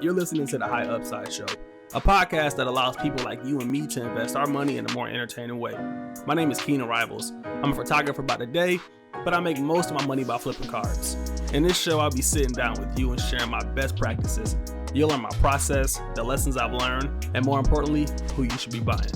You're listening to The High Upside Show, a podcast that allows people like you and me to invest our money in a more entertaining way. My name is Keenan Rivals. I'm a photographer by the day, but I make most of my money by flipping cards. In this show, I'll be sitting down with you and sharing my best practices. You'll learn my process, the lessons I've learned, and more importantly, who you should be buying.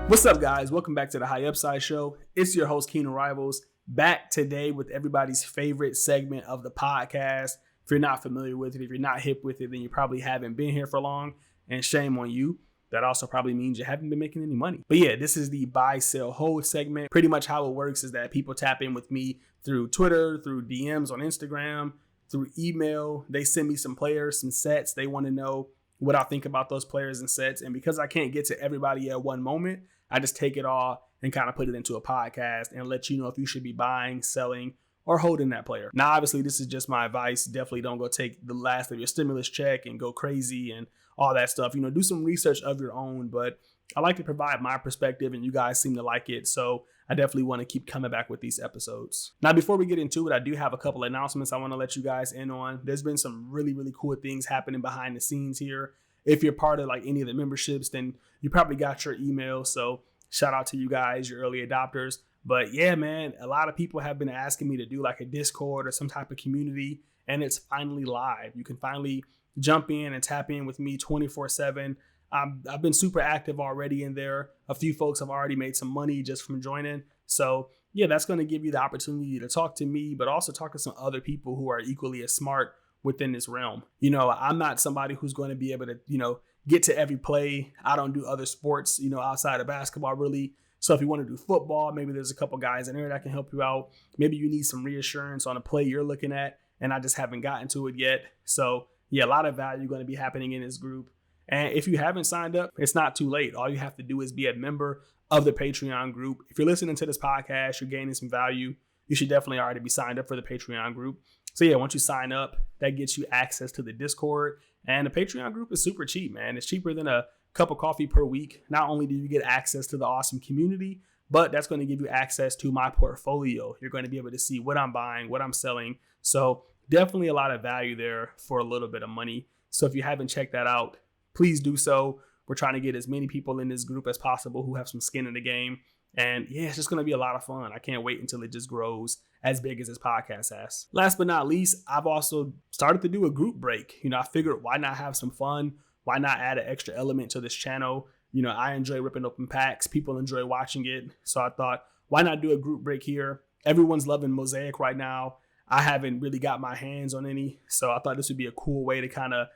What's up, guys? Welcome back to The High Upside Show. It's your host, Keenan Rivals, back today with everybody's favorite segment of the podcast. If you're not familiar with it, if you're not hip with it, then you probably haven't been here for long, and shame on you. That also probably means you haven't been making any money. But yeah, this is the buy, sell, hold segment. Pretty much how it works is that people tap in with me through Twitter, through DMs on Instagram, through email. They send me some players, some sets. They want to know what I think about those players and sets. And because I can't get to everybody at one moment, I just take it all and kind of put it into a podcast and let you know if you should be buying, selling, or holding that player. Now, obviously, this is just my advice. Definitely don't go take the last of your stimulus check and go crazy and all that stuff. You know, do some research of your own, but I like to provide my perspective and you guys seem to like it. So I definitely want to keep coming back with these episodes. Now, before we get into it, I do have a couple announcements I want to let you guys in on. There's been some really, really cool things happening behind the scenes here. If you're part of like any of the memberships, then you probably got your email. So shout out to you guys, your early adopters. But yeah, man, a lot of people have been asking me to do like a Discord or some type of community, and it's finally live. You can finally jump in and tap in with me 24/7. I've been super active already in there. A few folks have already made some money just from joining. So yeah, that's going to give you the opportunity to talk to me, but also talk to some other people who are equally as smart within this realm. You know, I'm not somebody who's going to be able to, get to every play. I don't do other sports, outside of basketball really. So if you want to do football, maybe there's a couple guys in there that can help you out. Maybe you need some reassurance on a play you're looking at, and I just haven't gotten to it yet. So yeah, a lot of value going to be happening in this group. And if you haven't signed up, it's not too late. All you have to do is be a member of the Patreon group. If you're listening to this podcast, you're gaining some value, you should definitely already be signed up for the Patreon group. So yeah, once you sign up, that gets you access to the Discord. And the Patreon group is super cheap, man. It's cheaper than a cup of coffee per week. Not only do you get access to the awesome community, but that's going to give you access to my portfolio. You're going to be able to see what I'm buying, what I'm selling. So definitely a lot of value there for a little bit of money. So if you haven't checked that out, please do so. We're trying to get as many people in this group as possible who have some skin in the game. And yeah, it's just going to be a lot of fun. I can't wait until it just grows as big as this podcast has. Last but not least, I've also started to do a group break. I figured why not have some fun? Why not add an extra element to this channel? I enjoy ripping open packs. People enjoy watching it. So I thought, why not do a group break here? Everyone's loving Mosaic right now. I haven't really got my hands on any. So I thought this would be a cool way to kind of,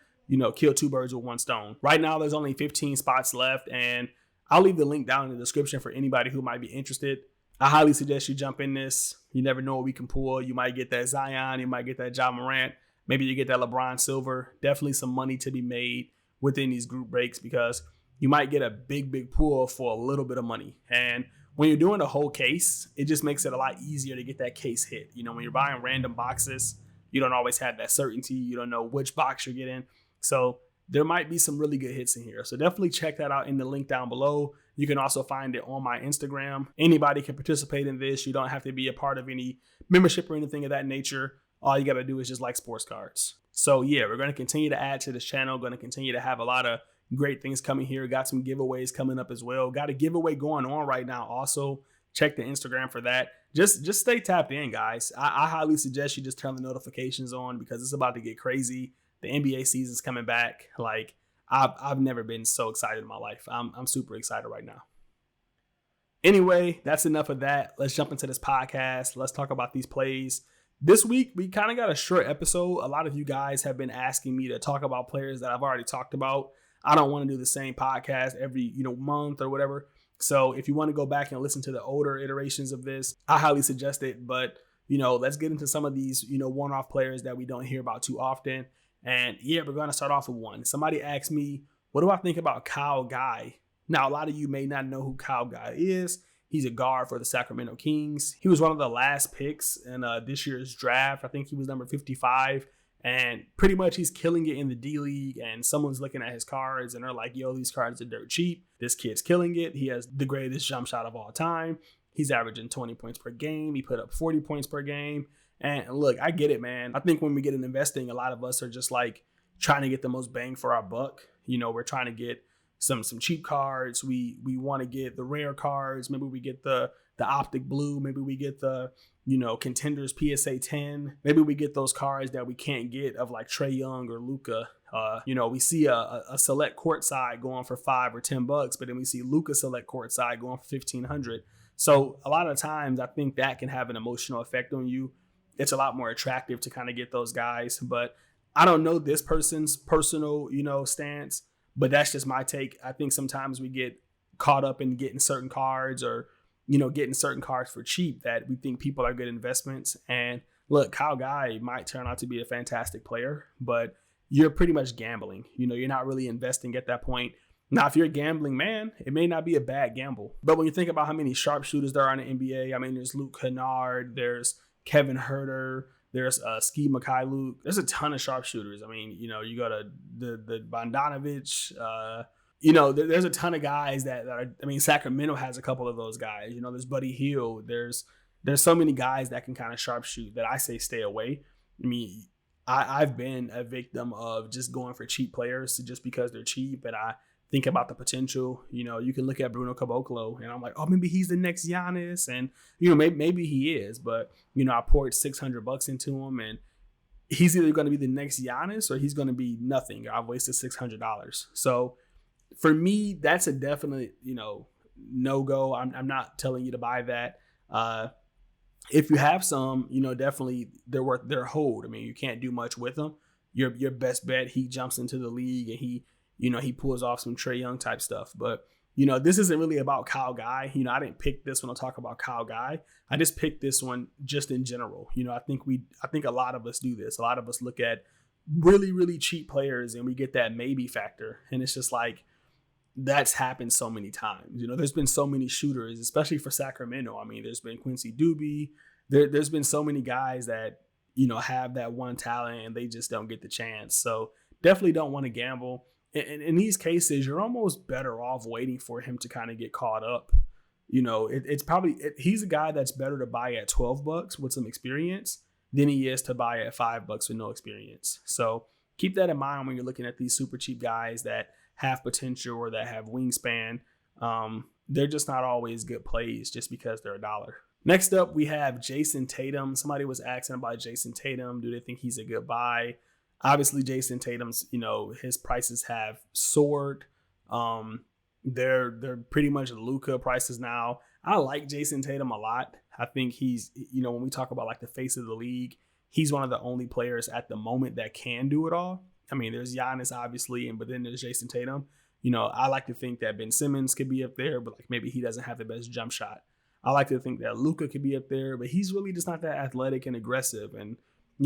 kill two birds with one stone. Right now, there's only 15 spots left, and I'll leave the link down in the description for anybody who might be interested. I highly suggest you jump in this. You never know what we can pull. You might get that Zion. You might get that Ja Morant. Maybe you get that LeBron silver. Definitely some money to be made within these group breaks because you might get a big pool for a little bit of money. And when you're doing a whole case, it just makes it a lot easier to get that case hit. When you're buying random boxes, you don't always have that certainty. You don't know which box you're getting. So there might be some really good hits in here. So definitely check that out in the link down below. You can also find it on my Instagram. Anybody can participate in this. You don't have to be a part of any membership or anything of that nature. All you got to do is just like sports cards. So yeah, we're going to continue to add to this channel. Going to continue to have a lot of great things coming here. Got some giveaways coming up as well. Got a giveaway going on right now. Also, check the Instagram for that. Just stay tapped in, guys. I highly suggest you just turn the notifications on because it's about to get crazy. The NBA season's coming back. Like I've never been so excited in my life. I'm super excited right now. Anyway, that's enough of that. Let's jump into this podcast. Let's talk about these plays. This week, we kind of got a short episode. A lot of you guys have been asking me to talk about players that I've already talked about. I don't want to do the same podcast every, month or whatever. So if you want to go back and listen to the older iterations of this, I highly suggest it. But, let's get into some of these, one-off players that we don't hear about too often. And yeah, we're going to start off with one. Somebody asked me, what do I think about Kyle Guy? Now, a lot of you may not know who Kyle Guy is. He's a guard for the Sacramento Kings. He was one of the last picks in this year's draft. I think he was number 55. And pretty much he's killing it in the D League. And someone's looking at his cards and they're like, yo, these cards are dirt cheap. This kid's killing it. He has the greatest jump shot of all time. He's averaging 20 points per game. He put up 40 points per game. And look, I get it, man. I think when we get into investing, a lot of us are just like trying to get the most bang for our buck. We're trying to get some cheap cards. We want to get the rare cards. Maybe we get the optic blue. Maybe we get the contenders PSA 10. Maybe we get those cards that we can't get of like Trae Young or Luka. We see a select courtside going for $5 or $10, but then we see Luka select courtside going for $1,500. So a lot of times I think that can have an emotional effect on you. It's a lot more attractive to kind of get those guys, but I don't know this person's personal, stance, but that's just my take. I think sometimes we get caught up in getting certain cards or, getting certain cards for cheap that we think people are good investments. And look, Kyle Guy might turn out to be a fantastic player, but you're pretty much gambling. You're not really investing at that point. Now, if you're gambling, man, it may not be a bad gamble. But when you think about how many sharpshooters there are in the NBA, I mean, there's Luke Kennard, there's Kevin Huerter, there's Ski Mikhailuk. There's a ton of sharpshooters. I mean, you go to the Bogdanovic. There's a ton of guys that are. I mean, Sacramento has a couple of those guys. There's Buddy Hield. There's so many guys that can kind of sharpshoot that I say stay away. I mean, I've been a victim of just going for cheap players just because they're cheap, and I think about the potential. You can look at Bruno Caboclo, and I'm like, oh, maybe he's the next Giannis, and maybe he is, but I poured $600 into him, and he's either going to be the next Giannis or he's going to be nothing. I've wasted $600. So for me, that's a definite no go. I'm not telling you to buy that. If you have some, definitely they're worth their hold. I mean, you can't do much with them. Your best bet, he jumps into the league and he pulls off some Trae Young type stuff. But, this isn't really about Kyle Guy. I didn't pick this one to talk about Kyle Guy. I just picked this one just in general. I think a lot of us do this. A lot of us look at really, really cheap players and we get that maybe factor. And it's just like, that's happened so many times. There's been so many shooters, especially for Sacramento. I mean, there's been Quincy Doobie. There's been so many guys that, have that one talent and they just don't get the chance. So definitely don't want to gamble. In these cases, you're almost better off waiting for him to kind of get caught up. It's probably he's a guy that's better to buy at $12 with some experience than he is to buy at $5 with no experience. So keep that in mind when you're looking at these super cheap guys that have potential or that have wingspan. They're just not always good plays just because they're $1. Next up, we have Jayson Tatum. Somebody was asking about Jayson Tatum. Do they think he's a good buy? Obviously, Jayson Tatum's, his prices have soared. They're pretty much Luka prices now. I like Jayson Tatum a lot. I think he's, when we talk about like the face of the league, he's one of the only players at the moment that can do it all. I mean, there's Giannis, obviously, but then there's Jayson Tatum. I like to think that Ben Simmons could be up there, but like maybe he doesn't have the best jump shot. I like to think that Luka could be up there, but he's really just not that athletic and aggressive. And,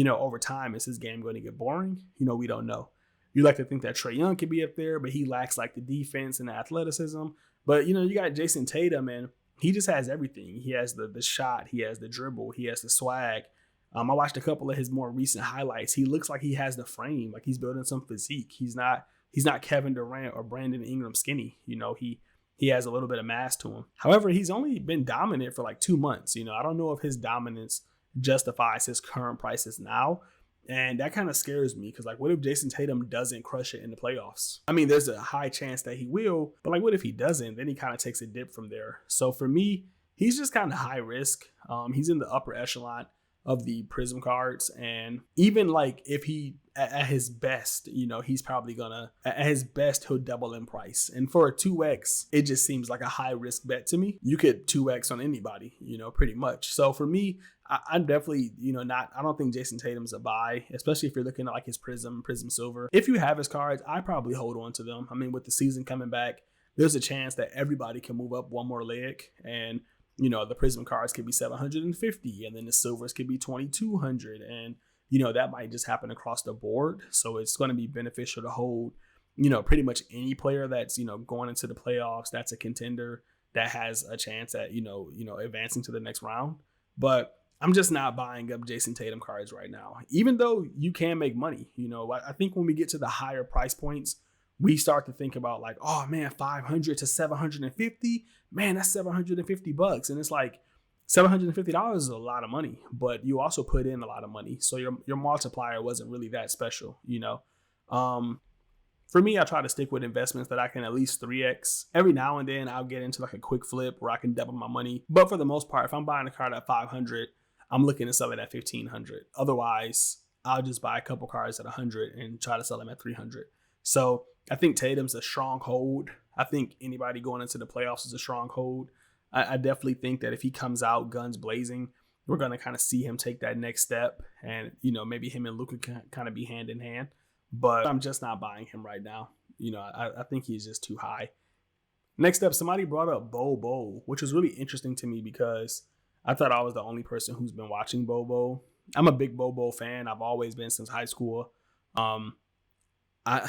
over time, is his game going to get boring? We don't know. You like to think that Trae Young could be up there, but he lacks like the defense and the athleticism. But, you got Jayson Tatum, and he just has everything. He has the shot. He has the dribble. He has the swag. I watched a couple of his more recent highlights. He looks like he has the frame, like he's building some physique. He's not Kevin Durant or Brandon Ingram skinny. He has a little bit of mass to him. However, he's only been dominant for like 2 months. I don't know if his dominance justifies his current prices now. And that kind of scares me because like, what if Jayson Tatum doesn't crush it in the playoffs? I mean, there's a high chance that he will, but like, what if he doesn't? Then he kind of takes a dip from there. So for me, he's just kind of high risk. He's in the upper echelon of the Prism cards, and even like if he at his best, he's probably gonna at his best he'll double in price. And for a 2x, it just seems like a high risk bet to me. You could 2x on anybody, pretty much. So for me, I'm definitely I don't think Jayson Tatum's a buy, especially if you're looking at like his Prism Silver. If you have his cards, I probably hold on to them. I mean, with the season coming back, there's a chance that everybody can move up one more leg, and the Prism cards could be 750, and then the silvers could be 2,200, and that might just happen across the board. So it's going to be beneficial to hold pretty much any player that's going into the playoffs that's a contender that has a chance at advancing to the next round. But I'm just not buying up Jayson Tatum cards right now, even though you can make money. I think when we get to the higher price points, we start to think about like, oh man, 500 to 750, man, that's $750. And it's like, $750 is a lot of money, but you also put in a lot of money. So your multiplier wasn't really that special, you know. For me, I try to stick with investments that I can at least 3x. Every now and then I'll get into like a quick flip where I can double my money. But for the most part, if I'm buying a card at 500, I'm looking to sell it at 1500. Otherwise, I'll just buy a couple cards at 100 and try to sell them at 300. So I think Tatum's a strong hold. I think anybody going into the playoffs is a strong hold. I definitely think that if he comes out guns blazing, we're going to kind of see him take that next step. And, you know, maybe him and Luka can kind of be hand in hand. But I'm just not buying him right now. You know, I think he's just too high. Next up, somebody brought up Bobo, which was really interesting to me because I thought I was the only person who's been watching Bobo. I'm a big Bobo fan. I've always been since high school. I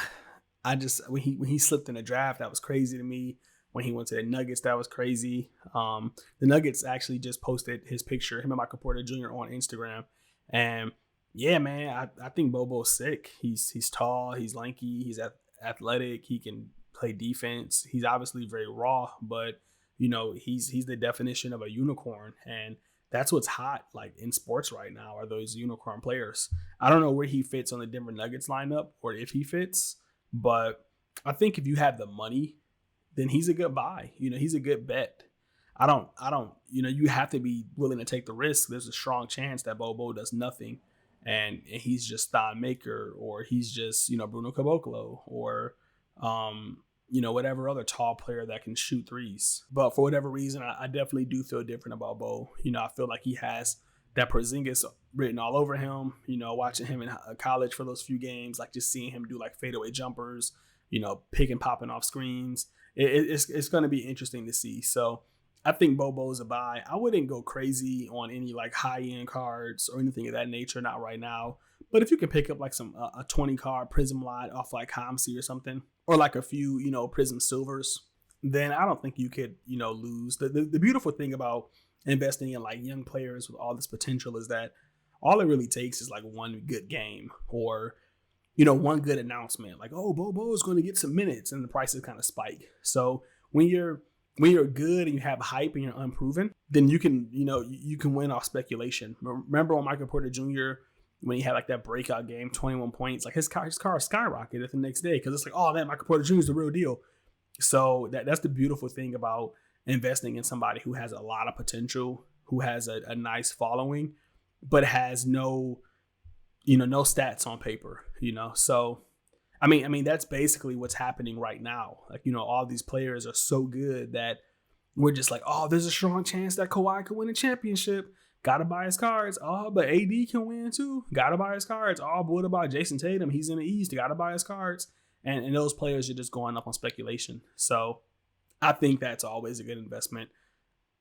just when he slipped in the draft, that was crazy to me. When he went to the Nuggets, that was crazy. The Nuggets actually just posted his picture, him and Michael Porter Jr. on Instagram, and yeah, man, I think Bobo's sick. He's tall, he's lanky, he's athletic, he can play defense. He's obviously very raw, but you know, he's the definition of a unicorn, and that's what's hot like in sports right now are those unicorn players. I don't know where he fits on the Denver Nuggets lineup or if he fits, but I think if you have the money, then he's a good buy. You know, he's a good bet. I don't, you know, you have to be willing to take the risk. There's a strong chance that Bobo does nothing and he's just Thon Maker, or he's just, you know, Bruno Caboclo, or, you know, whatever other tall player that can shoot threes. But for whatever reason, I definitely do feel different about Bo. You know, I feel like he has that Porzingis written all over him. You know, watching him in college for those few games, like just seeing him do like fadeaway jumpers, you know, pick and popping off screens. It's going to be interesting to see. So I think Bobo is a buy. I wouldn't go crazy on any like high-end cards or anything of that nature, not right now. But if you can pick up like some a 20 card Prism lot off like Comsi or something, or like a few, you know, Prism Silvers, then I don't think you could, you know, lose. The beautiful thing about investing in like young players with all this potential is that all it really takes is like one good game, or, you know, one good announcement, like, oh, Bobo is going to get some minutes, and the prices kind of spike. So when you're good and you have hype and you're unproven, then you can, you know, you can win off speculation. Remember on Michael Porter Jr., when he had like that breakout game, 21 points, like his car skyrocketed the next day because it's like, oh man, Michael Porter Jr. is the real deal. So that's the beautiful thing about investing in somebody who has a lot of potential, who has a nice following, but has no, you know, no stats on paper, you know. So I mean, that's basically what's happening right now. Like, you know, all these players are so good that we're just like, oh, there's a strong chance that Kawhi could win a championship. Gotta buy his cards. Oh, but AD can win too. Gotta buy his cards. Oh, but what about Jayson Tatum? He's in the East. Gotta buy his cards. And those players are just going up on speculation. So I think that's always a good investment.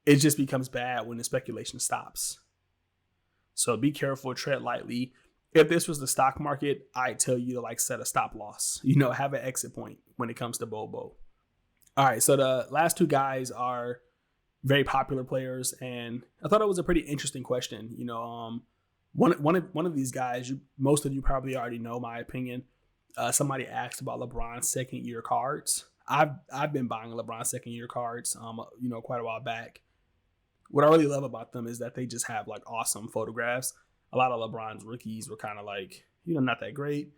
It just becomes bad when the speculation stops. So be careful, tread lightly. If this was the stock market, I'd tell you to like set a stop loss. You know, have an exit point when it comes to Bobo. All right, so the last two guys are very popular players, and I thought it was a pretty interesting question. You know, one of these guys, most of you probably already know my opinion. Somebody asked about LeBron's second year cards. I've been buying LeBron second year cards, you know, quite a while back. What I really love about them is that they just have like awesome photographs. A lot of LeBron's rookies were kind of like, you know, not that great.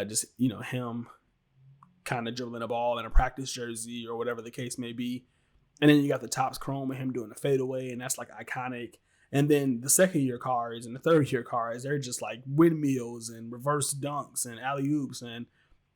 Just, you know, him kind of dribbling a ball in a practice jersey or whatever the case may be. And then you got the Topps Chrome of him doing a fadeaway, and that's like iconic. And then the second year cards and the third year cards, they're just like windmills and reverse dunks and alley oops, and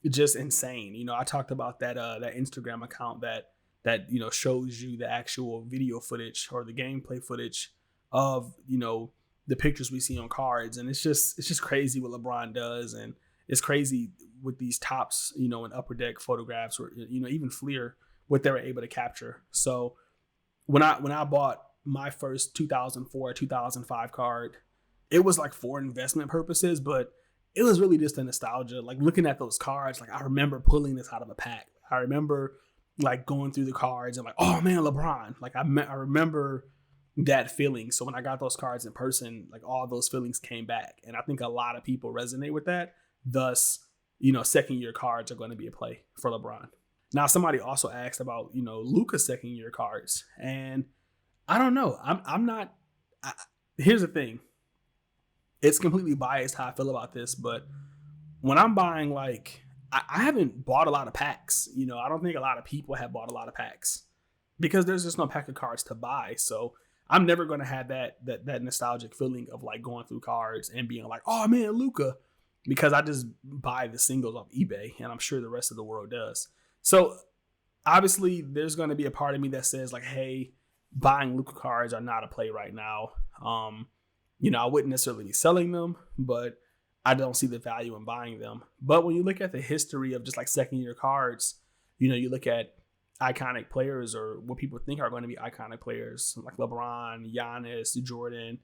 it's just insane. You know, I talked about that Instagram account that you know shows you the actual video footage or the gameplay footage of, you know, the pictures we see on cards, and it's just crazy what LeBron does, and it's crazy with these Topps, you know, and Upper Deck photographs, or, you know, even Fleer, what they were able to capture. So when I bought my first 2004, 2005 card, it was like for investment purposes, but it was really just a nostalgia. Like looking at those cards, like I remember pulling this out of a pack. I remember like going through the cards and like, oh man, LeBron. Like I remember that feeling. So when I got those cards in person, like all those feelings came back. And I think a lot of people resonate with that. Thus, you know, second year cards are going to be a play for LeBron. Now, somebody also asked about, you know, Luka's second year cards, and I don't know. I'm not here's the thing. It's completely biased how I feel about this, but when I'm buying, like, I haven't bought a lot of packs. I don't think a lot of people have bought a lot of packs because there's just no pack of cards to buy. So I'm never going to have that nostalgic feeling of like going through cards and being like, oh man, Luka, because I just buy the singles off eBay, and I'm sure the rest of the world does. So obviously there's going to be a part of me that says like, hey, buying Luka cards are not a play right now. I wouldn't necessarily be selling them, but I don't see the value in buying them. But when you look at the history of just like second year cards, you look at iconic players or what people think are going to be iconic players like LeBron, Giannis, Jordan,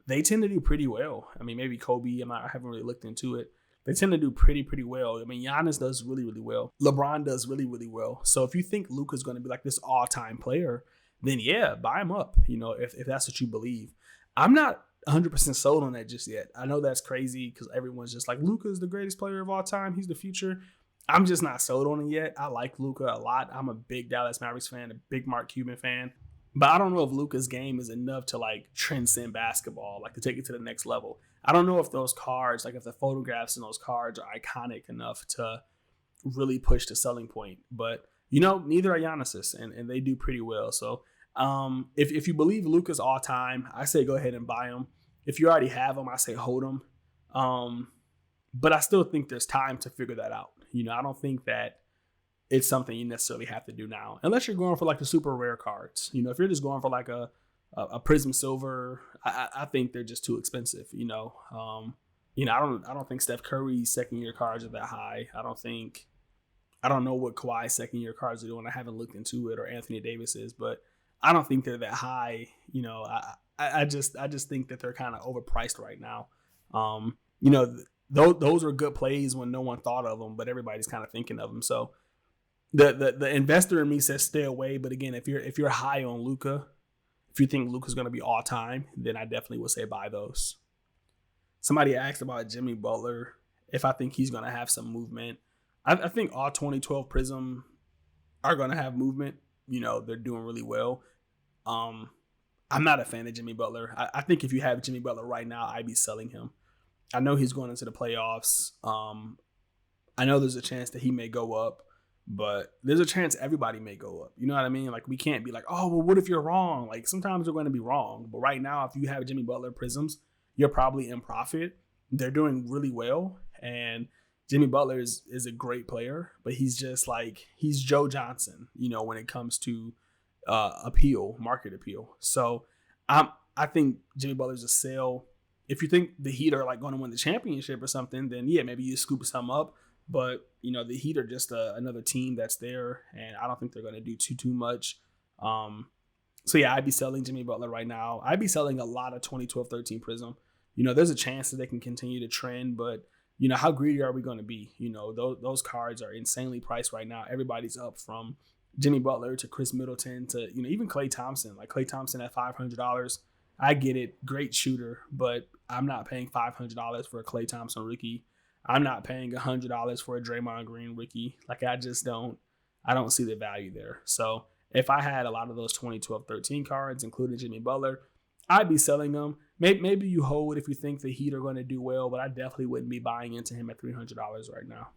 they tend to do pretty well. I mean, maybe Kobe, I haven't really looked into it. They tend to do pretty well. I mean, Giannis does really, really well. LeBron does really, really well. So if you think Luka's going to be like this all-time player, then yeah, buy him up, if that's what you believe. I'm not 100% sold on that just yet. I know that's crazy because everyone's just like, Luka's the greatest player of all time. He's the future. I'm just not sold on it yet. I like Luka a lot. I'm a big Dallas Mavericks fan, a big Mark Cuban fan. But I don't know if Luka's game is enough to like transcend basketball, like to take it to the next level. I don't know if those cards, like if the photographs in those cards are iconic enough to really push the selling point. But, neither are Giannis's, and they do pretty well. So if you believe Luka's all time, I say go ahead and buy him. If you already have him, I say hold him. But I still think there's time to figure that out. I don't think that it's something you necessarily have to do now, unless you're going for like the super rare cards. If you're just going for like a Prism Silver, I think they're just too expensive. I don't think Steph Curry's second year cards are that high. I don't know what Kawhi's second year cards are doing. I haven't looked into it, or Anthony Davis's, but I don't think they're that high. I just think that they're kind of overpriced right now. Those are good plays when no one thought of them, but everybody's kind of thinking of them. So the investor in me says stay away. But again, if you're high on Luka, if you think Luka's going to be all time, then I definitely would say buy those. Somebody asked about Jimmy Butler, if I think he's going to have some movement. I think all 2012 Prism are going to have movement. They're doing really well. I'm not a fan of Jimmy Butler. I think if you have Jimmy Butler right now, I'd be selling him. I know he's going into the playoffs. I know there's a chance that he may go up, but there's a chance everybody may go up. You know what I mean? Like, we can't be like, oh, well, what if you're wrong? Like, sometimes we're going to be wrong. But right now, if you have Jimmy Butler Prisms, you're probably in profit. They're doing really well. And Jimmy Butler is a great player, but he's just like, he's Joe Johnson, when it comes to market appeal. So I think Jimmy Butler's a sell. If you think the Heat are like going to win the championship or something, then yeah, maybe you scoop some up. But the Heat are just another team that's there, and I don't think they're going to do too much. So yeah, I'd be selling Jimmy Butler right now. I'd be selling a lot of 2012-13 Prism. There's a chance that they can continue to trend, but how greedy are we going to be? Those cards are insanely priced right now. Everybody's up from Jimmy Butler to Chris Middleton to even Klay Thompson. Like Klay Thompson at $500. I get it, great shooter, but I'm not paying $500 for a Klay Thompson rookie. I'm not paying $100 for a Draymond Green rookie. Like, I don't see the value there. So if I had a lot of those 2012-13 cards, including Jimmy Butler, I'd be selling them. Maybe you hold if you think the Heat are going to do well, but I definitely wouldn't be buying into him at $300 right now.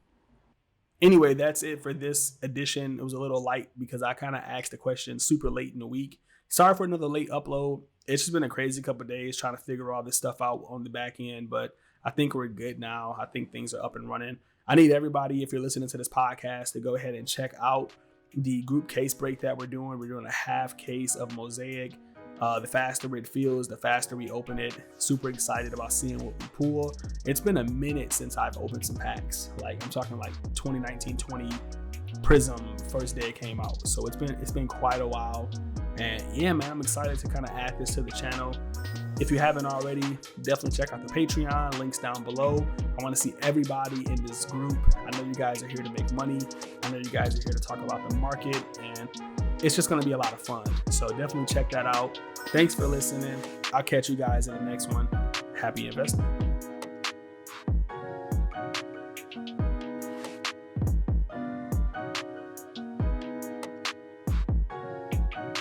Anyway, that's it for this edition. It was a little light because I kind of asked the question super late in the week. Sorry for another late upload. It's just been a crazy couple of days trying to figure all this stuff out on the back end, but I think we're good now. I think things are up and running. I need everybody, if you're listening to this podcast, to go ahead and check out the group case break that we're doing. We're doing a half case of Mosaic. The faster it feels, the faster we open it. Super excited about seeing what we pull. It's been a minute since I've opened some packs. Like, I'm talking like 2019-20 Prism first day it came out. So it's been quite a while. And yeah, man, I'm excited to kind of add this to the channel. If you haven't already, definitely check out the Patreon, links down below. I want to see everybody in this group. I know you guys are here to make money. I know you guys are here to talk about the market, and it's just going to be a lot of fun. So definitely check that out. Thanks for listening. I'll catch you guys in the next one. Happy investing.